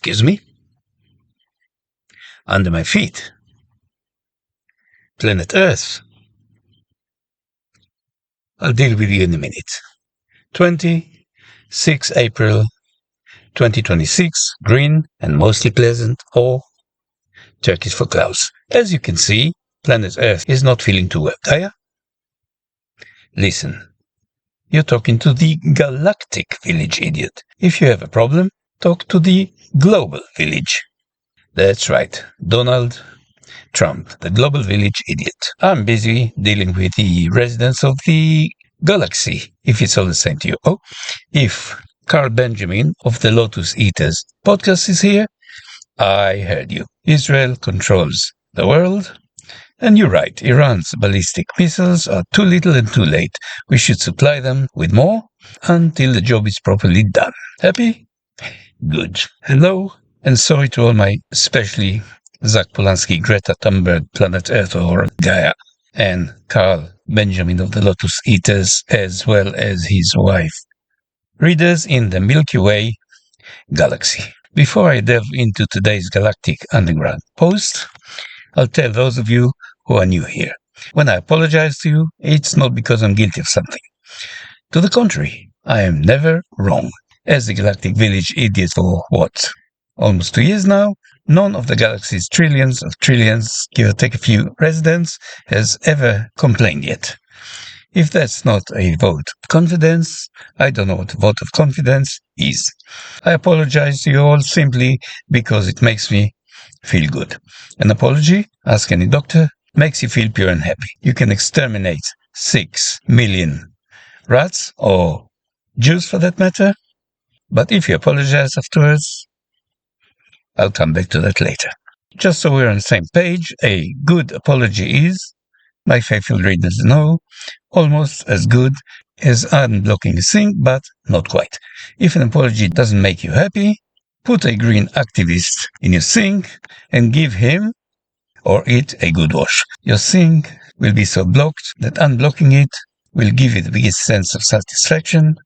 Excuse me? Under my feet. Planet Earth. I'll deal with you in a minute. 26 April 2026, green and mostly pleasant, or Turkish for clouds. As you can see, planet Earth is not feeling too well, are you? Listen, you're talking to the galactic village, idiot. If you have a problem, talk to the global village. That's right, Donald Trump, the global village idiot. I'm busy dealing with the residents of the galaxy, if it's all the same to you. Oh, if Carl Benjamin of the Lotus Eaters podcast is here, I heard you. Israel controls the world. And you're right, Iran's ballistic missiles are too little and too late. We should supply them with more until the job is properly done. Happy? Good. Hello, and sorry to all my, especially Zach Polanski, Greta Thunberg, Planet Earth or Gaia, and Carl Benjamin of the Lotus Eaters, as well as his wife. Readers in the Milky Way galaxy. Before I delve into today's Galactic Underground post, I'll tell those of you who are new here. When I apologize to you, it's not because I'm guilty of something. To the contrary, I am never wrong. As the Galactic Village idiot for what? Almost 2 years now, none of the galaxy's trillions of trillions, give or take a few residents, has ever complained yet. If that's not a vote of confidence, I don't know what a vote of confidence is. I apologize to you all simply because it makes me feel good. An apology, ask any doctor, makes you feel pure and happy. You can exterminate 6 million rats, or Jews for that matter, but if you apologize afterwards, I'll come back to that later. Just so we're on the same page, a good apology is, my faithful readers know, almost as good as unblocking a sink, but not quite. If an apology doesn't make you happy, put a green activist in your sink and give him or it a good wash. Your sink will be so blocked that unblocking it will give you the biggest sense of satisfaction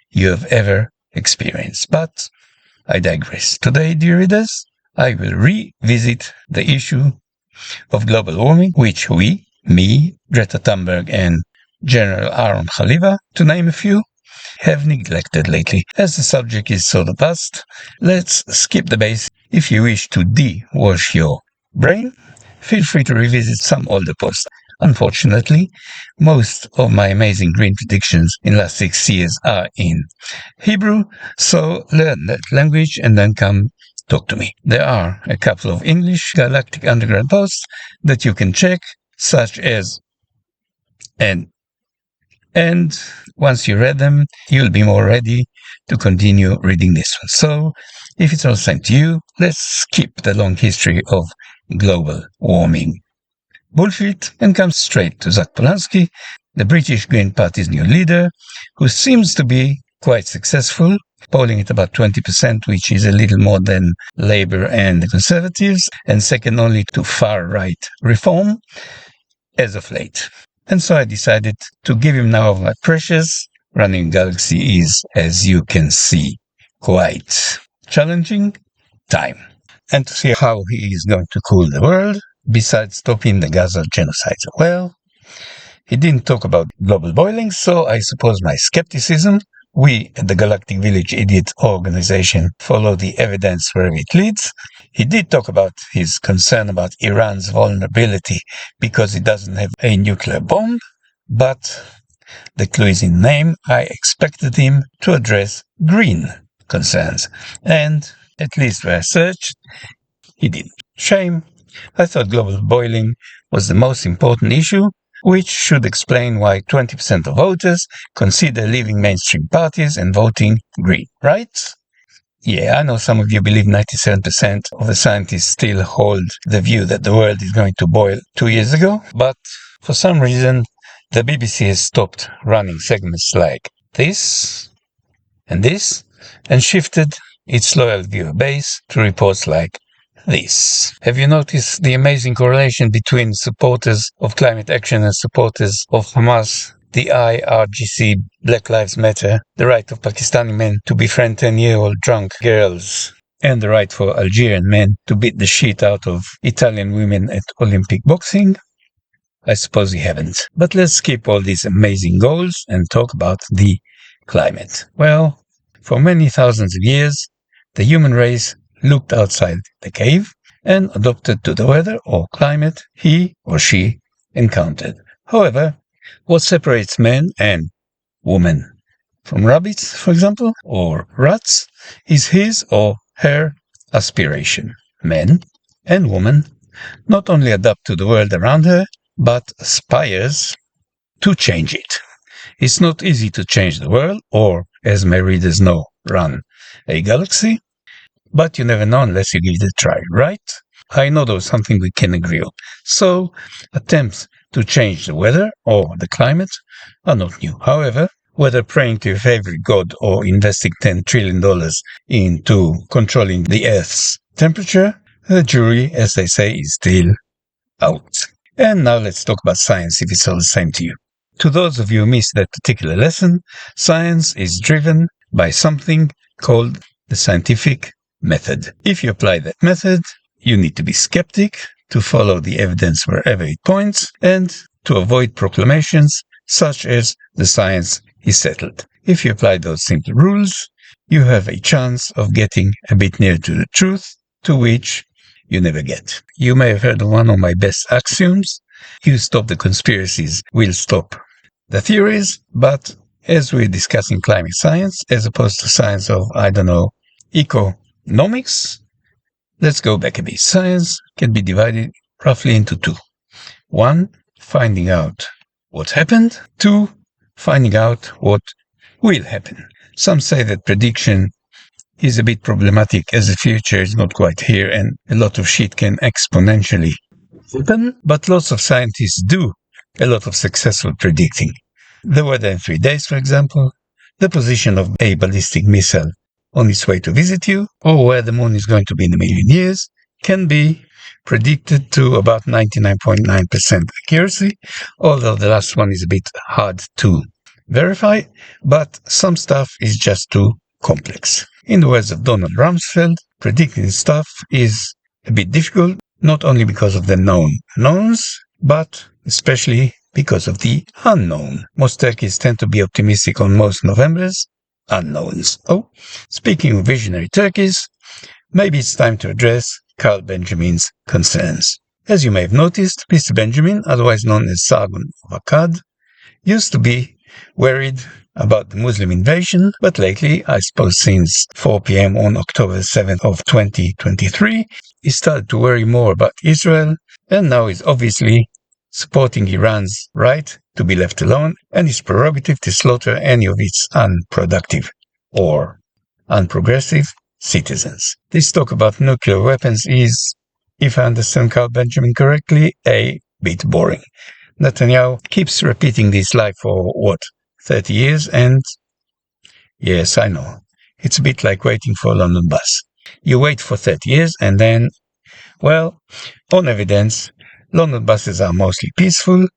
you have ever experienced. But I digress. Today, dear readers, I will revisit the issue of global warming, which we, me, Greta Thunberg, and General Aaron Khalifa, to name a few, have neglected lately. As the subject is so robust, let's skip the base. If you wish to de-wash your brain, feel free to revisit some older posts. Unfortunately, most of my amazing green predictions in the last 6 years are in Hebrew, so learn that language and then come talk to me. There are a couple of English Galactic Underground posts that you can check, such as and once you read them, you'll be more ready to continue reading this one. So, if it's all the same to you, let's skip the long history of global warming bullshit and come straight to Zach Polanski, the British Green Party's new leader, who seems to be quite successful, polling at about 20%, which is a little more than Labour and the Conservatives, and second only to far-right Reform, as of late. And so I decided to give him now of my precious. Running Galaxy is, as you can see, quite challenging time. And to see how he is going to cool the world, besides stopping the Gaza genocide. Well, he didn't talk about global boiling, so I suppose my skepticism, we at the Galactic Village Idiot organization follow the evidence wherever it leads. He did talk about his concern about Iran's vulnerability because it doesn't have a nuclear bomb, but the clue is in name. I expected him to address green concerns, and at least where I searched, he didn't. Shame. I thought global boiling was the most important issue, which should explain why 20% of voters consider leaving mainstream parties and voting green, right? Yeah, I know some of you believe 97% of the scientists still hold the view that the world is going to boil 2 years ago, but for some reason, the BBC has stopped running segments like this, and shifted its loyal viewer base to reports like this. Have you noticed the amazing correlation between supporters of climate action and supporters of Hamas, the IRGC, Black Lives Matter, the right of Pakistani men to befriend 10-year-old drunk girls, and the right for Algerian men to beat the shit out of Italian women at Olympic boxing? I suppose we haven't. But let's skip all these amazing goals and talk about the climate. Well, for many thousands of years, the human race looked outside the cave and adapted to the weather or climate he or she encountered. However, what separates men and women from rabbits, for example, or rats, is his or her aspiration. Men and women not only adapt to the world around her, but aspires to change it. It's not easy to change the world, or, as my readers know, run a galaxy, but you never know unless you give it a try, right? I know there was something we can agree on. So, attempts to change the weather or the climate are not new. However, whether praying to your favorite god or investing $10 trillion into controlling the Earth's temperature, the jury, as they say, is still out. And now let's talk about science if it's all the same to you. To those of you who missed that particular lesson, science is driven by something called the scientific method. If you apply that method, you need to be skeptic, to follow the evidence wherever it points, and to avoid proclamations such as the science is settled. If you apply those simple rules, you have a chance of getting a bit nearer to the truth, to which you never get. You may have heard of one of my best axioms. You stop the conspiracies, we'll stop the theories. But as we're discussing climate science, as opposed to science of, economics, let's go back a bit. Science can be divided roughly into two. One, finding out what happened. Two, finding out what will happen. Some say that prediction is a bit problematic as the future is not quite here and a lot of shit can exponentially happen, but lots of scientists do a lot of successful predicting. The weather in 3 days, for example, the position of a ballistic missile on its way to visit you, or where the moon is going to be in a million years, can be predicted to about 99.9% accuracy, although the last one is a bit hard to verify, but some stuff is just too complex. In the words of Donald Rumsfeld, predicting stuff is a bit difficult, not only because of the known knowns, but especially because of the unknown. Most turkeys tend to be optimistic on most November's unknowns. Oh, speaking of visionary turkeys, maybe it's time to address Carl Benjamin's concerns. As you may have noticed, Mr. Benjamin, otherwise known as Sargon of Akkad, used to be worried about the Muslim invasion, but lately, I suppose since 4 p.m. on October 7th of 2023, he started to worry more about Israel, and now is obviously supporting Iran's right to be left alone and its prerogative to slaughter any of its unproductive or unprogressive citizens. This talk about nuclear weapons is, if I understand Carl Benjamin correctly, a bit boring. Netanyahu keeps repeating this lie for, 30 years, and yes, I know, it's a bit like waiting for a London bus. You wait for 30 years and then, well, on evidence, London buses are mostly peaceful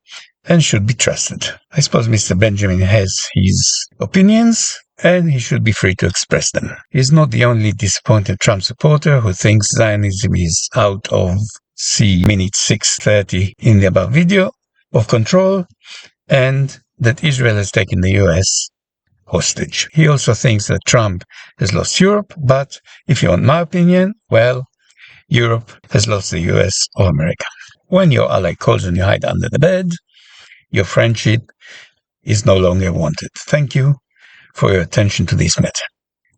and should be trusted. I suppose Mr. Benjamin has his opinions and he should be free to express them. He's not the only disappointed Trump supporter who thinks Zionism is out of, see minute 6:30 in the above video, of control, and that Israel has taken the US hostage. He also thinks that Trump has lost Europe, but if you want my opinion, well, Europe has lost the US or America. When your ally calls and you hide under the bed, your friendship is no longer wanted. Thank you for your attention to this matter.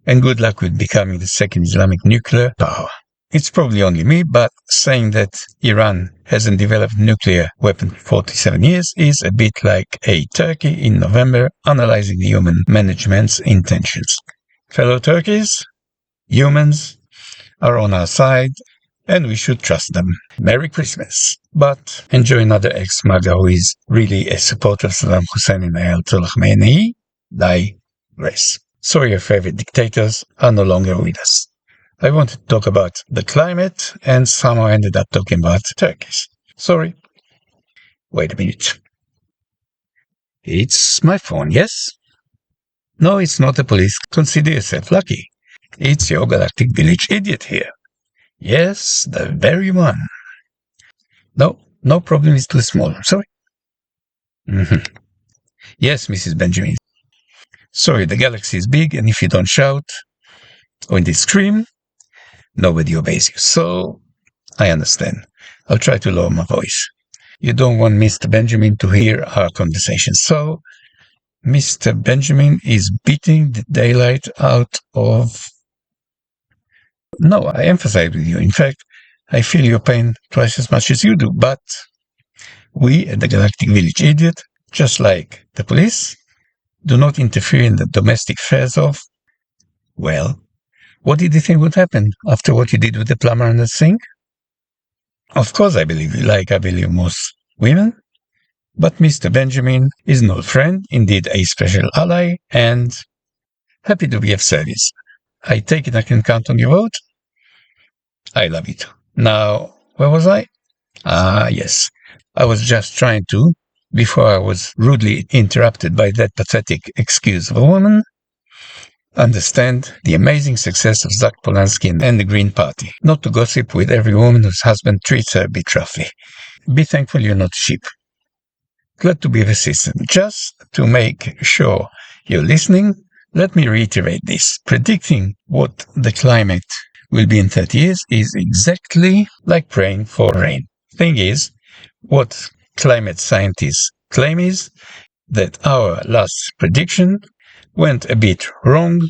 And good luck with becoming the second Islamic nuclear power. It's probably only me, but saying that Iran hasn't developed a nuclear weapon for 47 years is a bit like a turkey in November analyzing the human management's intentions. Fellow turkeys, humans are on our side and we should trust them. Merry Christmas. But enjoy another ex-MAGA who is really a supporter of Saddam Hussein and Ayatollah Khamenei. Digress. Sorry your favorite dictators are no longer with us. I wanted to talk about the climate and somehow ended up talking about turkeys. Sorry. Wait a minute. It's my phone, yes? No, it's not the police. Consider yourself lucky. It's your galactic village idiot here. Yes, the very one. No problem is too small. Sorry. Yes, Mrs. Benjamin. Sorry, the galaxy is big, and if you don't shout or indeed scream, nobody obeys you. So, I understand. I'll try to lower my voice. You don't want Mr. Benjamin to hear our conversation. So, Mr. Benjamin is beating the daylight out of... No, I emphasize with you. In fact, I feel your pain twice as much as you do. But we at the Galactic Village Idiot, just like the police, do not interfere in the domestic affairs of... Well, what did you think would happen after what you did with the plumber and the sink? Of course I believe you, like I believe most women. But Mr. Benjamin is an old friend, indeed a special ally, and happy to be of service. I take it I can count on your vote? I love it. Now, where was I? Yes. I was just trying to, before I was rudely interrupted by that pathetic excuse of a woman, understand the amazing success of Zach Polanski and the Green Party. Not to gossip with every woman whose husband treats her a bit roughly. Be thankful you're not sheep. Glad to be of assistance. Just to make sure you're listening, let me reiterate this. Predicting what the climate will be in 30 years is exactly like praying for rain. Thing is, what climate scientists claim is that our last prediction went a bit wrong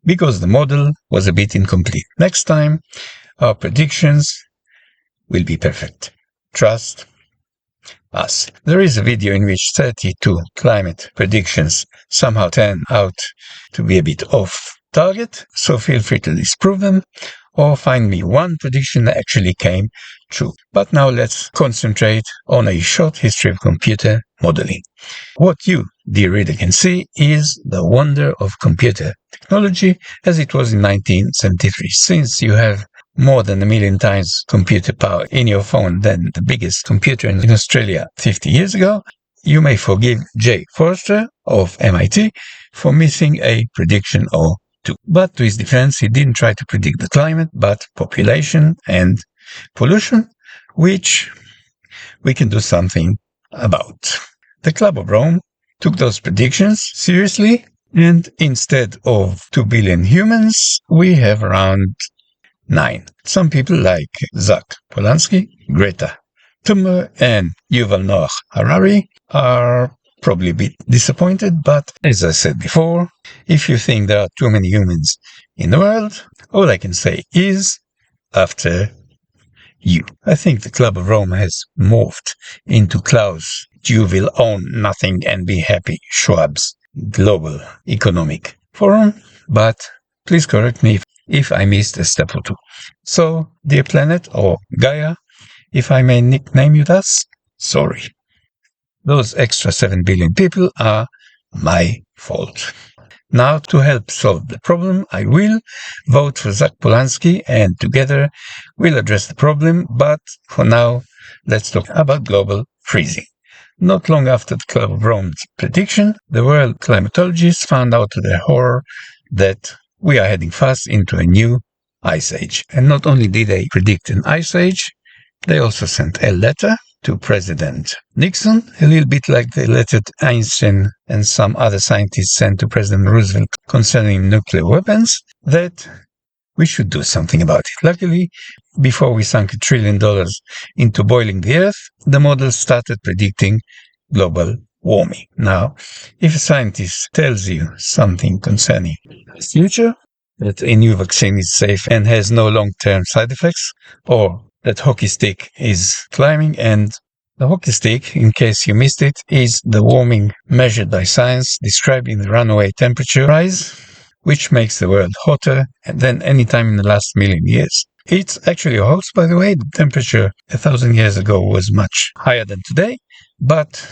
because the model was a bit incomplete. Next time, our predictions will be perfect. Trust us. There is a video in which 32 climate predictions somehow turn out to be a bit off target, so feel free to disprove them or find me one prediction that actually came true. But now let's concentrate on a short history of computer modeling. What you, dear reader, can see is the wonder of computer technology as it was in 1973. Since you have more than 1 million times computer power in your phone than the biggest computer in Australia 50 years ago, you may forgive Jay Forrester of MIT for missing a prediction or two. But to his defense, he didn't try to predict the climate, but population and pollution, which we can do something about. The Club of Rome took those predictions seriously, and instead of 2 billion humans, we have around 9. Some people like Zach Polanski, Greta Thunberg, and Yuval Noah Harari are probably a bit disappointed, but as I said before, if you think there are too many humans in the world, all I can say is, after you. I think the Club of Rome has morphed into Klaus, you will own nothing and be happy, Schwab's Global Economic Forum, but please correct me if I missed a step or two. So, dear planet, or Gaia, if I may nickname you thus, sorry. Those extra 7 billion people are my fault. Now, to help solve the problem, I will vote for Zach Polanski, and together we'll address the problem, but for now, let's talk about global freezing. Not long after the Club of Rome's prediction, the world climatologists found out to their horror that we are heading fast into a new ice age. And not only did they predict an ice age, they also sent a letter to President Nixon, a little bit like the letter Einstein and some other scientists sent to President Roosevelt concerning nuclear weapons, that we should do something about it. Luckily, before we sunk $1 trillion into boiling the earth, the model started predicting global warming. Now, if a scientist tells you something concerning the future, that a new vaccine is safe and has no long-term side effects, or that hockey stick is climbing, and the hockey stick, in case you missed it, is the warming measured by science described in the runaway temperature rise, which makes the world hotter than any time in the last million years. It's actually a hoax, by the way. The temperature 1,000 years ago was much higher than today, but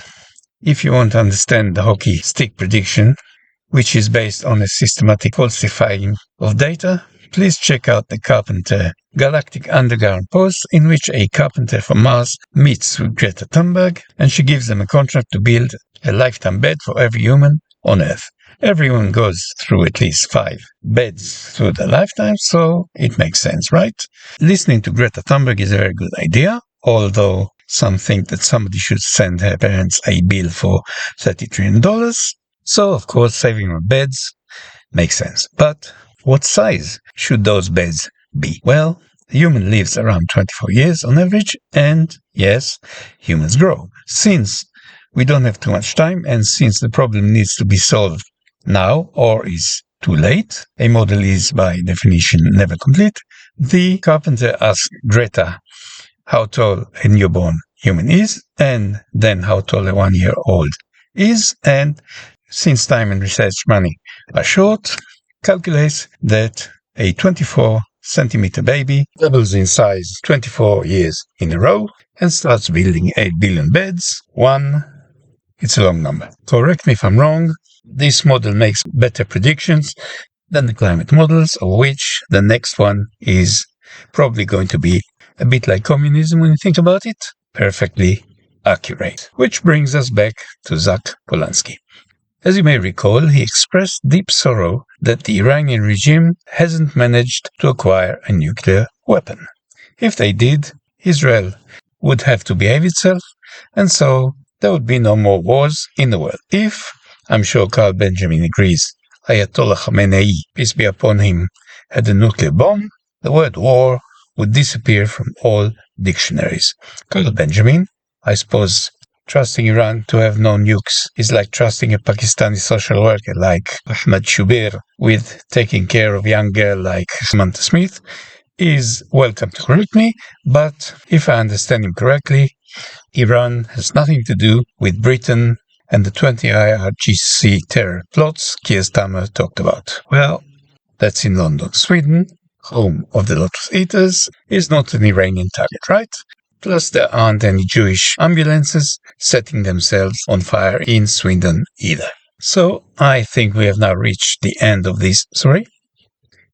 if you want to understand the hockey stick prediction, which is based on a systematic falsifying of data, please check out the Carpenter Galactic Underground post, in which a carpenter from Mars meets with Greta Thunberg, and she gives them a contract to build a lifetime bed for every human on Earth. Everyone goes through at least 5 beds through their lifetime, so it makes sense, right? Listening to Greta Thunberg is a very good idea, although some think that somebody should send her parents a bill for $30 trillion. So, of course, saving on beds makes sense. But what size should those beds be? Well, a human lives around 24 years on average, and yes, humans grow. Since we don't have too much time, and since the problem needs to be solved now or is too late, a model is by definition never complete, the carpenter asked Greta how tall a newborn human is, and then how tall a 1-year-old is, and since time and research money are short, calculates that a 24 centimeter baby doubles in size 24 years in a row and starts building 8 billion beds. It's a long number. Correct me if I'm wrong. This model makes better predictions than the climate models, of which the next one is probably going to be a bit like communism when you think about it. Perfectly accurate. Which brings us back to Zach Polanski. As you may recall, he expressed deep sorrow that the Iranian regime hasn't managed to acquire a nuclear weapon. If they did, Israel would have to behave itself, and so there would be no more wars in the world. If, I'm sure Carl Benjamin agrees, Ayatollah Khamenei, peace be upon him, had a nuclear bomb, the word war would disappear from all dictionaries. Carl Benjamin, I suppose, trusting Iran to have no nukes is like trusting a Pakistani social worker like Ahmad Shubair with taking care of a young girl like Samantha Smith, is welcome to correct me, but if I understand him correctly, Iran has nothing to do with Britain and the 20 IRGC terror plots Keir Starmer talked about. Well, that's in London. Sweden, home of the Lotus Eaters, is not an Iranian target, right? Plus, there aren't any Jewish ambulances setting themselves on fire in Sweden either. So, I think we have now reached the end of this. Sorry?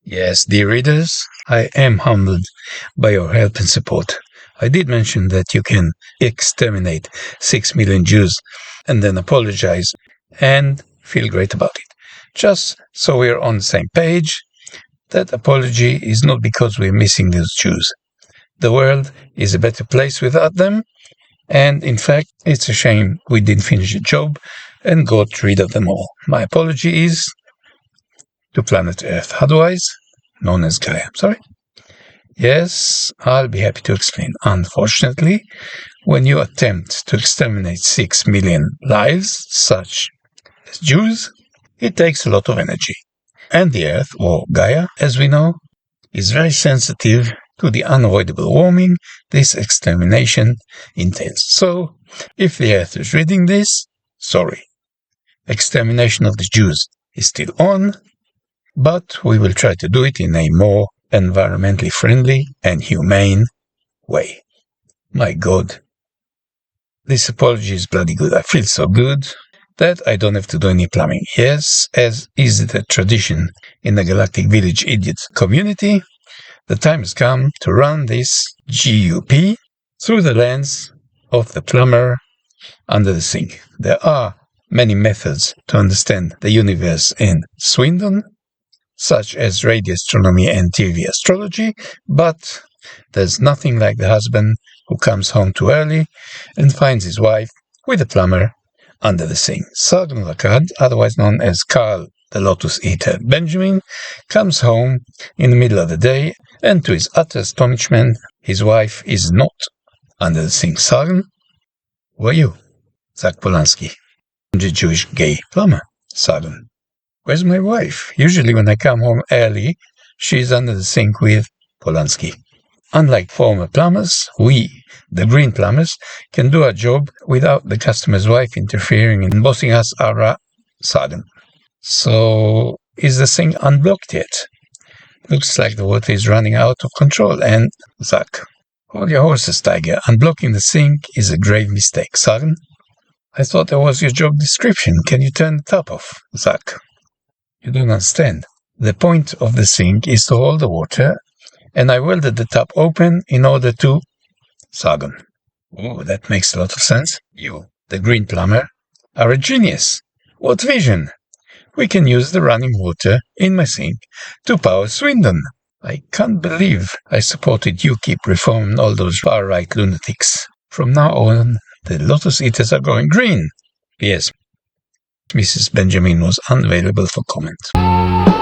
Yes, dear readers, I am humbled by your help and support. I did mention that you can exterminate 6 million Jews and then apologize and feel great about it. Just so we're on the same page, that apology is not because we're missing those Jews. The world is a better place without them, and in fact, it's a shame we didn't finish the job and got rid of them all. My apology is to planet Earth, otherwise known as Gaia. Sorry? Yes, I'll be happy to explain. Unfortunately, when you attempt to exterminate 6 million lives, such as Jews, it takes a lot of energy. And the Earth, or Gaia, as we know, is very sensitive to the unavoidable warming this extermination entails. So, if the Earth is reading this, sorry. Extermination of the Jews is still on, but we will try to do it in a more environmentally friendly and humane way. My God. This apology is bloody good. I feel so good that I don't have to do any plumbing. Yes, as is the tradition in the Galactic Village Idiots community, the time has come to run this GUP through the lens of the plumber under the sink. There are many methods to understand the universe in Swindon, such as radio astronomy and TV astrology, but there's nothing like the husband who comes home too early and finds his wife with a plumber under the sink. Sargon Lakad, otherwise known as Carl the Lotus Eater Benjamin, comes home in the middle of the day, and to his utter astonishment, his wife is not under the sink. Sargon, who are you? Zach Polanski, the Jewish gay plumber. Sargon, where's my wife? Usually when I come home early, she's under the sink with Polanski. Unlike former plumbers, we, the green plumbers, can do our job without the customer's wife interfering and bossing us around. Sargon. So, is the sink unblocked yet? Looks like the water is running out of control. And Zach, hold your horses, Tiger. Unblocking the sink is a grave mistake. Sargon, I thought that was your job description. Can you turn the tap off? Zach, you don't understand. The point of the sink is to hold the water, and I welded the tap open in order to... Sargon, oh, that makes a lot of sense. You, the green plumber, are a genius. What vision! we can use the running water in my sink to power Swindon. I can't believe I supported UKIP reform and all those far-right lunatics. From now on, the Lotus Eaters are going green. Yes, Mrs. Benjamin was unavailable for comment.